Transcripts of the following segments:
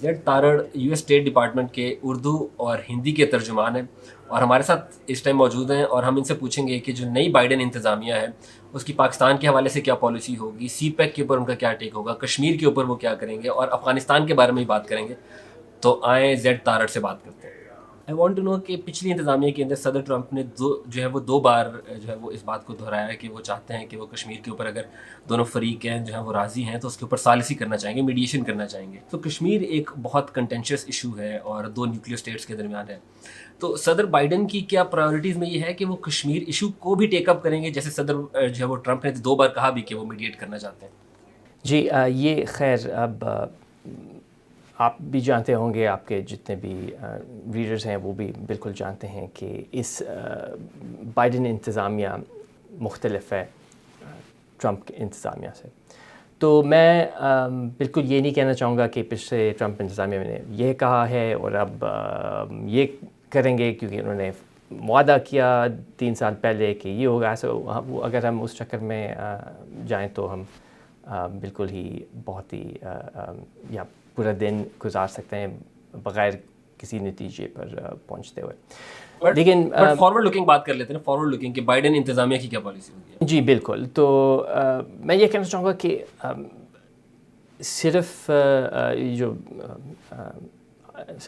Z Tarar U S state department کے اردو اور ہندی کے ترجمان ہیں اور ہمارے ساتھ اس ٹائم موجود ہیں، اور ہم ان سے پوچھیں گے کہ جو نئی بائیڈن انتظامیہ ہے اس کی پاکستان کے حوالے سے کیا پالیسی ہوگی، سی پیک کے اوپر ان کا کیا ٹیک ہوگا، کشمیر کے اوپر وہ کیا کریں گے، اور افغانستان کے بارے میں بھی بات کریں گے. تو آئیں زیڈ تارڑ سے بات کرتے ہیں. آئی وانٹ ٹو نو کہ پچھلی انتظامیہ کے اندر صدر ٹرمپ نے دو بار جو ہے وہ اس بات کو دہرایا ہے کہ وہ چاہتے ہیں کہ وہ کشمیر کے اوپر اگر دونوں فریق ہیں جو ہیں وہ راضی ہیں تو اس کے اوپر ثالثی کرنا چاہیں گے، میڈیشن کرنا چاہیں گے. تو کشمیر ایک بہت کنٹینشیس ایشو ہے اور دو نیوکلیئر اسٹیٹس کے درمیان ہے. تو صدر بائیڈن کی کیا پرائیورٹیز میں یہ ہے کہ وہ کشمیر ایشو کو بھی ٹیک اپ کریں گے، جیسے صدر جو ہے وہ ٹرمپ نے دو بار کہا بھی کہ وہ میڈیٹ کرنا چاہتے ہیں؟ جی یہ خیر اب آپ بھی جانتے ہوں گے، آپ کے جتنے بھی ریڈرز ہیں وہ بھی بالکل جانتے ہیں کہ اس بائیڈن انتظامیہ مختلف ہے ٹرمپ کے انتظامیہ سے. تو میں بالکل یہ نہیں کہنا چاہوں گا کہ پچھلے ٹرمپ انتظامیہ میں نے یہ کہا ہے اور اب یہ کریں گے، کیونکہ انہوں نے وعدہ کیا 3 سال پہلے کہ یہ ہوگا ایسا. اگر ہم اس چکر میں جائیں تو ہم بالکل ہی بہت ہی یا پورا دن گزار سکتے ہیں بغیر کسی نتیجے پر پہنچتے ہوئے. لیکن فارورڈ لوکنگ بات کر لیتے ہیں، فارورڈ لوکنگ کہ بائیڈن انتظامیہ کی کیا پالیسی ہوگی؟ جی بالکل. تو میں یہ کہنا چاہوں گا کہ صرف جو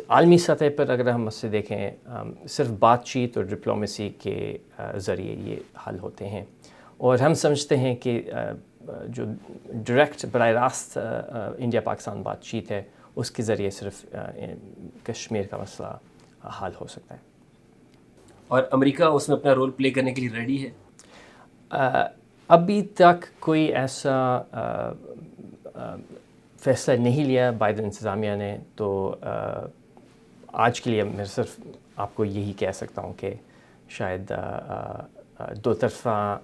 عالمی سطح پر اگر ہم اس سے دیکھیں، صرف بات چیت اور ڈپلومیسی کے ذریعے یہ حل ہوتے ہیں، اور ہم سمجھتے ہیں کہ جو ڈائریکٹ براہ راست انڈیا پاکستان بات چیت ہے اس کے ذریعے صرف کشمیر کا مسئلہ حل ہو سکتا ہے. اور امریکہ اس میں اپنا رول پلے کرنے کے لیے ریڈی ہے؟ ابھی تک کوئی ایسا فیصلہ نہیں لیا بائیڈن انتظامیہ نے. تو آج کے لیے میں صرف آپ کو یہی کہہ سکتا ہوں کہ شاید دو طرفہ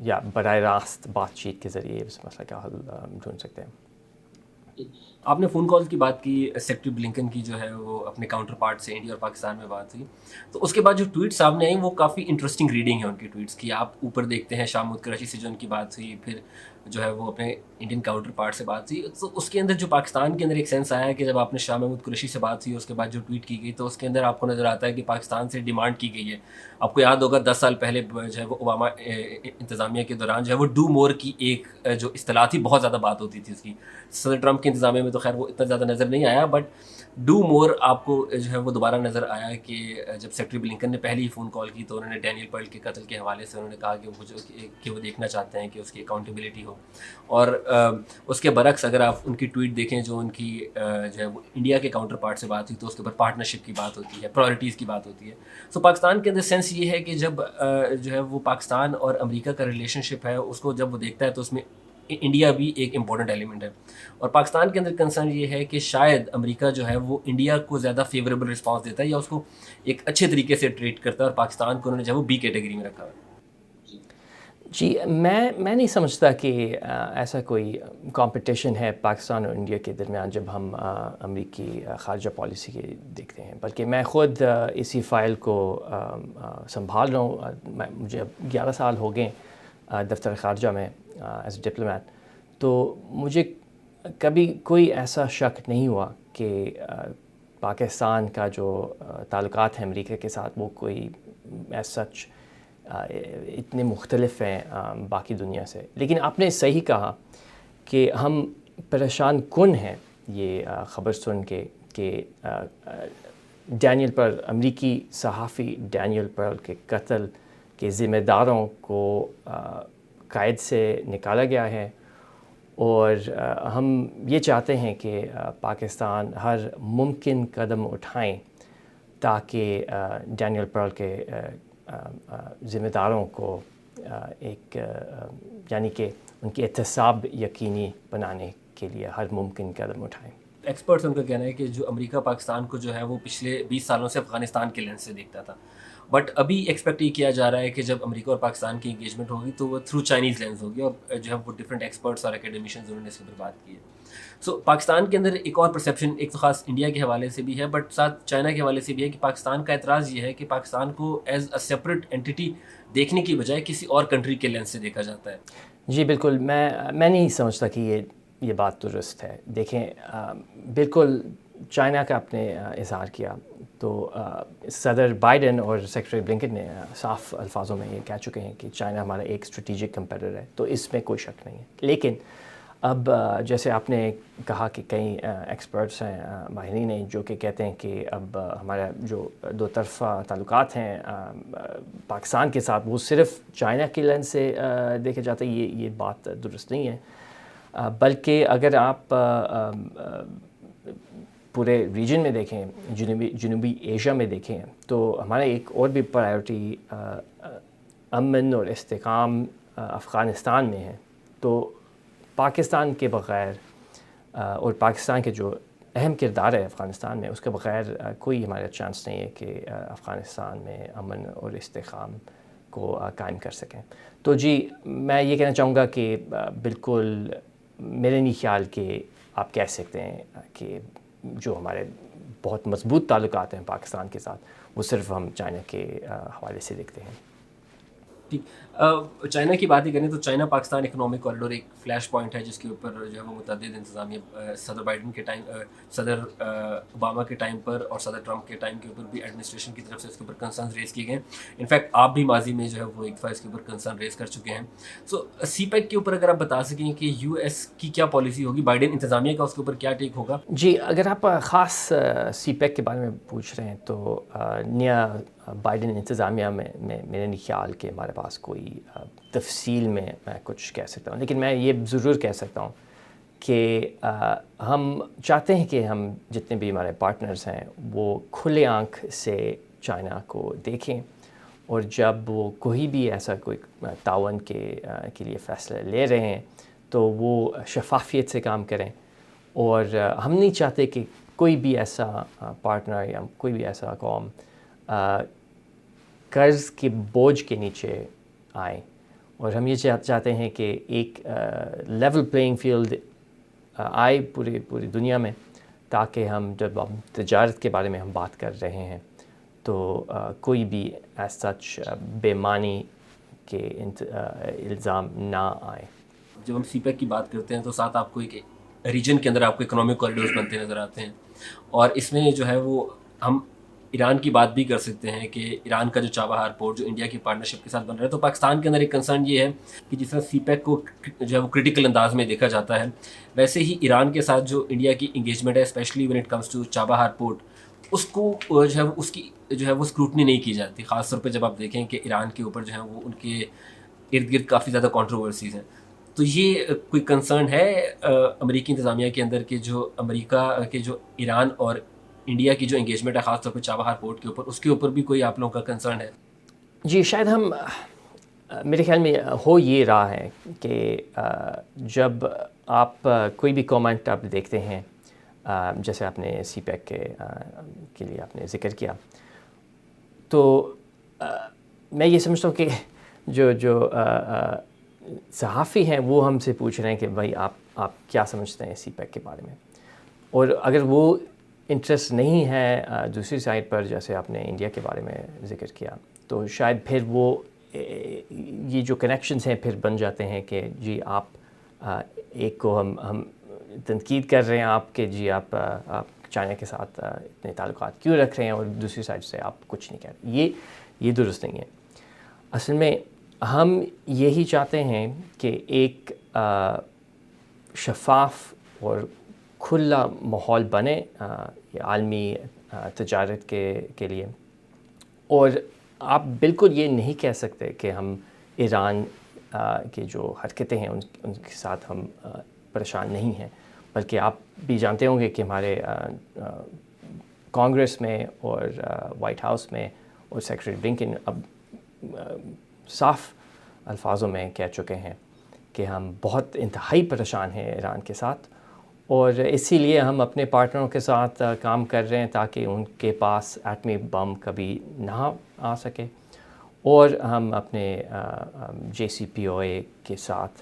یا براہ راست بات چیت کے ذریعے اس مسئلہ کا حل ڈھونڈ سکتے ہیں. آپ نے فون کال کی بات کی، سیکرٹری بلنکن کی جو ہے وہ اپنے کاؤنٹر پارٹ سے انڈیا اور پاکستان میں بات ہوئی، تو اس کے بعد جو ٹویٹ سامنے آئیں وہ کافی انٹرسٹنگ ریڈنگ ہے ان کی ٹویٹس کی. آپ اوپر دیکھتے ہیں شاہ محمود قریشی سے جو ان کی بات ہوئی، پھر جو ہے وہ اپنے انڈین کاؤنٹر پارٹ سے بات ہوئی، تو اس کے اندر جو پاکستان کے اندر ایک سینس آیا ہے کہ جب آپ نے شاہ محمود قریشی سے بات ہوئی اس کے بعد جو ٹویٹ کی گئی تو اس کے اندر آپ کو نظر آتا ہے کہ پاکستان سے ڈیمانڈ کی گئی ہے. آپ کو یاد ہوگا 10 سال پہلے جو ہے وہ اوباما انتظامیہ کے دوران جو ہے وہ ڈو مور کی ایک جو اصطلاح تھی بہت زیادہ بات ہوتی تھی اس کی. صدر ٹرمپ کے انتظامیہ میں تو خیر وہ اتنا زیادہ نظر نہیں آیا، بٹ ڈو مور آپ کو جو ہے وہ دوبارہ نظر آیا کہ جب سیکرٹری بلنکن نے پہلی ہی فون کال کی تو انہوں نے ڈینیل پیرل کے قتل کے حوالے سے انہوں نے کہا کہ وہ دیکھنا چاہتے ہیں کہ اس کی اکاؤنٹیبلٹی ہو. اور اس کے برعکس اگر آپ ان کی ٹویٹ دیکھیں جو ان کی جو ہے وہ انڈیا کے کاؤنٹر پارٹ سے بات ہوئی تو اس کے اوپر پارٹنرشپ کی بات ہوتی ہے، پرائورٹیز کی بات ہوتی ہے. سو پاکستان کے اندر سینس یہ ہے کہ جب جو ہے وہ پاکستان اور امریکہ کا ریلیشن شپ ہے اس کو جب وہ دیکھتا ہے تو اس میں انڈیا بھی ایک امپورٹنٹ ایلیمنٹ ہے. اور پاکستان کے اندر کنسرن یہ ہے کہ شاید امریکہ جو ہے وہ انڈیا کو زیادہ فیوریبل رسپانس دیتا ہے یا اس کو ایک اچھے طریقے سے ٹریٹ کرتا ہے، اور پاکستان کو انہوں نے جو ہے وہ بی کیٹیگری میں رکھا ہے. جی میں نہیں سمجھتا کہ ایسا کوئی کمپٹیشن ہے پاکستان اور انڈیا کے درمیان جب ہم امریکی خارجہ پالیسی کے دیکھتے ہیں، بلکہ میں خود اسی فائل کو سنبھال رہا ہوں. مجھے اب 11 سال ہو گئے دفتر خارجہ میں ایز اے ڈپلومیٹ. تو مجھے کبھی کوئی ایسا شک نہیں ہوا کہ پاکستان کا جو تعلقات ہیں امریکہ کے ساتھ وہ کوئی ایز سچ اتنے مختلف ہیں باقی دنیا سے. لیکن آپ نے صحیح کہا کہ ہم پریشان کن ہیں یہ خبر سن کے کہ ڈینیل پیرل، امریکی صحافی ڈینیل پیرل کے قتل کے ذمہ داروں کو قید سے نکالا گیا ہے، اور ہم یہ چاہتے ہیں کہ پاکستان ہر ممکن قدم اٹھائیں تاکہ ڈینیل پیرل کے ذمہ داروں کو ایک یعنی کہ ان کی احتساب یقینی بنانے کے لیے ہر ممکن قدم اٹھائیں. ایکسپرٹس ان کا کہنا ہے کہ جو امریکہ پاکستان کو جو ہے وہ پچھلے 20 سالوں سے افغانستان کے لینس سے دیکھتا تھا، بٹ ابھی ایکسپیکٹ یہ کیا جا رہا ہے کہ جب امریکہ اور پاکستان کی انگیجمنٹ ہوگی تو وہ تھرو چائنیز لینس ہوگی، اور جو ہے وہ ڈفرینٹ ایکسپرٹس اور اکیڈیمیشنز انہوں نے اس کے اوپر بات کی ہے. سو پاکستان کے اندر ایک اور پرسیپشن ایک تو خاص انڈیا کے حوالے سے بھی ہے، بٹ ساتھ چائنا کے حوالے سے بھی ہے کہ پاکستان کا اعتراض یہ ہے کہ پاکستان کو ایز اے سیپریٹ اینٹی دیکھنے کی بجائے کسی اور کنٹری کے لینس سے دیکھا جاتا ہے. جی بالکل، میں نہیں سمجھتا کہ یہ بات درست ہے. دیکھیں بالکل چائنا کا آپ نے اظہار کیا تو صدر بائیڈن اور سیکرٹری بلنکن نے صاف الفاظوں میں یہ کہہ چکے ہیں کہ چائنا ہمارا ایک اسٹریٹجک کمپیٹر ہے، تو اس میں کوئی شک نہیں ہے. لیکن اب جیسے آپ نے کہا کہ کئی ایکسپرٹس ہیں، ماہرین ہیں، جو کہ کہتے ہیں کہ اب ہمارا جو دو طرفہ تعلقات ہیں پاکستان کے ساتھ وہ صرف چائنا کی لینس سے دیکھے جاتے ہیں. یہ بات درست نہیں ہے، بلکہ اگر آپ پورے ریجن میں دیکھیں، جنوبی ایشیا میں دیکھیں، تو ہمارا ایک اور بھی پرائیورٹی امن اور استحکام افغانستان میں ہے. تو پاکستان کے بغیر اور پاکستان کے جو اہم کردار ہے افغانستان میں، اس کے بغیر کوئی ہمارا چانس نہیں ہے کہ افغانستان میں امن اور استحکام کو قائم کر سکیں. تو جی میں یہ کہنا چاہوں گا کہ بالکل میرے نہیں خیال کہ آپ کہہ سکتے ہیں کہ جو ہمارے بہت مضبوط تعلقات ہیں پاکستان کے ساتھ وہ صرف ہم چائنا کے حوالے سے دیکھتے ہیں. ٹھیک، چائنا کی بات ہی کریں تو چائنا پاکستان اکنامک کوریڈور ایک فلیش پوائنٹ ہے جس کے اوپر جو ہے وہ متعدد انتظامیہ صدر بائیڈن کے ٹائم، صدر اوباما کے ٹائم پر اور صدر ٹرمپ کے ٹائم کے اوپر بھی ایڈمنسٹریشن کی طرف سے اس کے اوپر کنسرنز ریز کیے گئے ہیں. انفیکٹ آپ بھی ماضی میں جو ہے وہ ایک دفعہ اس کے اوپر کنسرن ریز کر چکے ہیں. سو سی پیک کے اوپر اگر آپ بتا سکیں کہ یو ایس کی کیا پالیسی ہوگی، بائیڈن انتظامیہ کا اس کے اوپر کیا ٹیک ہوگا؟ جی اگر آپ خاص سی پیک کے بارے میں پوچھ رہے ہیں تو نیا بائیڈن انتظامیہ میں میرے نہیں خیال کہ ہمارے پاس کوئی تفصیل میں کچھ کہہ سکتا ہوں. لیکن میں یہ ضرور کہہ سکتا ہوں کہ ہم چاہتے ہیں کہ ہم جتنے بھی ہمارے پارٹنرز ہیں وہ کھلے آنکھ سے چائنا کو دیکھیں، اور جب وہ کوئی بھی ایسا کوئی تعاون کے لیے فیصلہ لے رہے ہیں تو وہ شفافیت سے کام کریں. اور ہم نہیں چاہتے کہ کوئی بھی ایسا پارٹنر یا کوئی بھی ایسا قوم قرض کے بوجھ کے نیچے آئیں. اور ہم یہ چاہتے ہیں کہ ایک لیول پلینگ فیلڈ آئے پوری دنیا میں، تاکہ ہم جب ہم تجارت کے بارے میں ہم بات کر رہے ہیں تو کوئی بھی ایز سچ بے معنی کے الزام نہ آئے. جب ہم سی پیک کی بات کرتے ہیں تو ساتھ آپ کو ایک ریجن کے اندر آپ کو اکنامک کوریڈورز بنتے نظر آتے ہیں، اور اس میں جو ہے وہ ہم ایران کی بات بھی کر سکتے ہیں کہ ایران کا جو چابہار پورٹ جو انڈیا کی پارٹنرشپ کے ساتھ بن رہا ہے، تو پاکستان کے اندر ایک کنسرن یہ ہے کہ جس طرح سی پیک کو جو ہے وہ کرٹیکل انداز میں دیکھا جاتا ہے، ویسے ہی ایران کے ساتھ جو انڈیا کی انگیجمنٹ ہے especially when it comes to Chabahar port, اس کو جو ہے اس کی جو ہے وہ اسکروٹنی نہیں کی جاتی. خاص طور پہ جب آپ دیکھیں کہ ایران کے اوپر جو ہے وہ ان کے ارد گرد کافی زیادہ کانٹروورسیز ہیں. تو یہ کوئی کنسرن ہے امریکی انتظامیہ کے اندر کہ جو امریکہ کے جو ایران اور انڈیا کی جو انگیجمنٹ ہے خاص طور پہ چابہار پورٹ کے اوپر، اس کے اوپر بھی کوئی آپ لوگوں کا کنسرن ہے؟ جی شاید ہم میرے خیال میں ہو یہ رہا ہے کہ جب آپ کوئی بھی کامنٹ آپ دیکھتے ہیں، جیسے آپ نے سی پیک کے لیے آپ نے ذکر کیا، تو میں یہ سمجھتا ہوں کہ جو صحافی ہیں وہ ہم سے پوچھ رہے ہیں کہ بھائی آپ کیا سمجھتے ہیں سی پیک کے بارے میں. اور اگر وہ انٹرسٹ نہیں ہے دوسری سائڈ پر، جیسے آپ نے انڈیا کے بارے میں ذکر کیا، تو شاید پھر وہ یہ جو کنیکشنز ہیں پھر بن جاتے ہیں کہ جی آپ ایک کو ہم تنقید کر رہے ہیں آپ کہ جی آپ چائنا کے ساتھ اتنے تعلقات کیوں رکھ رہے ہیں، اور دوسری سائڈ سے آپ کچھ نہیں کہہ رہے. یہ درست نہیں ہے. اصل میں ہم یہی چاہتے ہیں کہ ایک شفاف اور کھلا ماحول بنے عالمی تجارت کے لیے. اور آپ بالکل یہ نہیں کہہ سکتے کہ ہم ایران کی جو حرکتیں ہیں ان کے ساتھ ہم پریشان نہیں ہیں، بلکہ آپ بھی جانتے ہوں گے کہ ہمارے کانگریس میں اور وائٹ ہاؤس میں اور سیکرٹری بلنکن اب صاف الفاظوں میں کہہ چکے ہیں کہ ہم بہت انتہائی پریشان ہیں ایران کے ساتھ، اور اسی لیے ہم اپنے پارٹنروں کے ساتھ کام کر رہے ہیں تاکہ ان کے پاس ایٹمی بم کبھی نہ آ سکے، اور ہم اپنے JCPOA کے ساتھ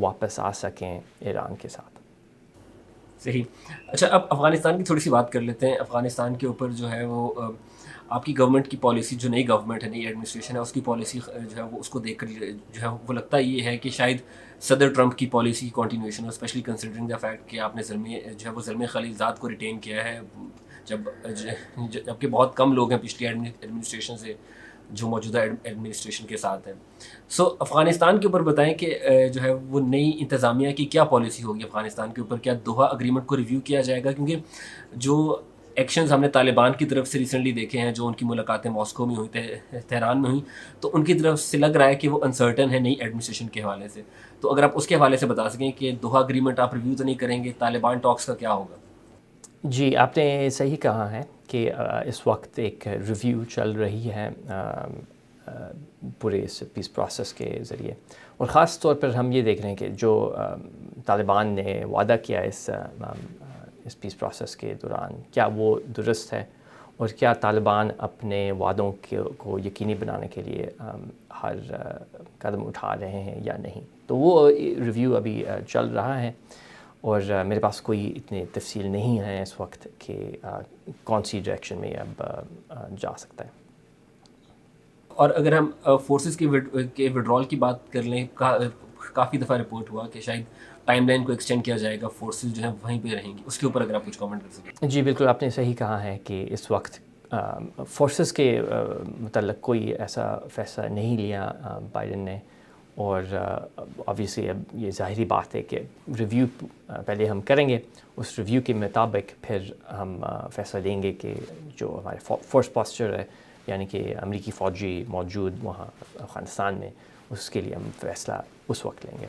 واپس آ سکیں ایران کے ساتھ. صحیح. اچھا اب افغانستان کی تھوڑی سی بات کر لیتے ہیں. افغانستان کے اوپر جو ہے وہ آپ کی گورنمنٹ کی پالیسی, جو نئی گورنمنٹ ہے, نئی ایڈمنسٹریشن ہے, اس کی پالیسی جو ہے وہ اس کو دیکھ کر جو ہے وہ لگتا یہ ہے کہ شاید صدر ٹرمپ کی پالیسی کی کنٹینیوشن ہے, اسپیشلی کنسیڈرنگ دا فیکٹ کہ آپ نے زلمی جو ہے وہ زلمے خلیلزاد کو ریٹین کیا ہے, جبکہ بہت کم لوگ ہیں پچھلی ایڈمنسٹریشن سے جو موجودہ ایڈمنسٹریشن کے ساتھ ہیں. سو افغانستان کے اوپر بتائیں کہ جو ہے وہ نئی انتظامیہ کی کیا پالیسی ہوگی افغانستان کے اوپر. کیا دوحہ اگریمنٹ کو ریویو کیا جائے گا, کیونکہ جو ایکشنز ہم نے طالبان کی طرف سے ریسنٹلی دیکھے ہیں, جو ان کی ملاقاتیں ماسکو میں ہوئی, تہران میں ہوئی, تو ان کی طرف سے لگ رہا ہے کہ وہ انسرٹن ہے نئی ایڈمنسٹریشن کے حوالے سے. تو اگر آپ اس کے حوالے سے بتا سکیں کہ دوحہ اگریمنٹ آپ ریویو تو نہیں کریں گے, طالبان ٹاکس کا کیا ہوگا؟ جی آپ نے صحیح کہا ہے کہ اس وقت ایک ریویو چل رہی ہے پورے اس پیس پروسیس کے ذریعے, اور خاص طور پر ہم یہ دیکھ رہے ہیں کہ جو طالبان نے وعدہ کیا اس پیس پروسیس کے دوران, کیا وہ درست ہے, اور کیا طالبان اپنے وعدوں کو یقینی بنانے کے لیے ہر قدم اٹھا رہے ہیں یا نہیں. تو وہ ریویو ابھی چل رہا ہے, اور میرے پاس کوئی اتنی تفصیل نہیں ہے اس وقت کہ کون سی ڈائریکشن میں اب جا سکتا ہے. اور اگر ہم فورسز کے وڈرال کی بات کر لیں, کافی دفعہ رپورٹ ہوا کہ شاید ٹائم لائن کو ایکسٹینڈ کیا جائے گا, فورسز جو ہیں وہیں پہ رہیں گی. اس کے اوپر اگر آپ کچھ کامنٹ کر سکیں. جی بالکل, آپ نے صحیح کہا ہے کہ اس وقت فورسز کے متعلق کوئی ایسا فیصلہ نہیں لیا بائیڈن نے, اور آبویسلی اب یہ ظاہری بات ہے کہ ریویو پہلے ہم کریں گے, اس ریویو کے مطابق پھر ہم فیصلہ لیں گے کہ جو ہمارے فورس پاسچر ہے, یعنی کہ امریکی فوجی موجود وہاں افغانستان میں, اس کے لیے ہم فیصلہ اس وقت لیں گے.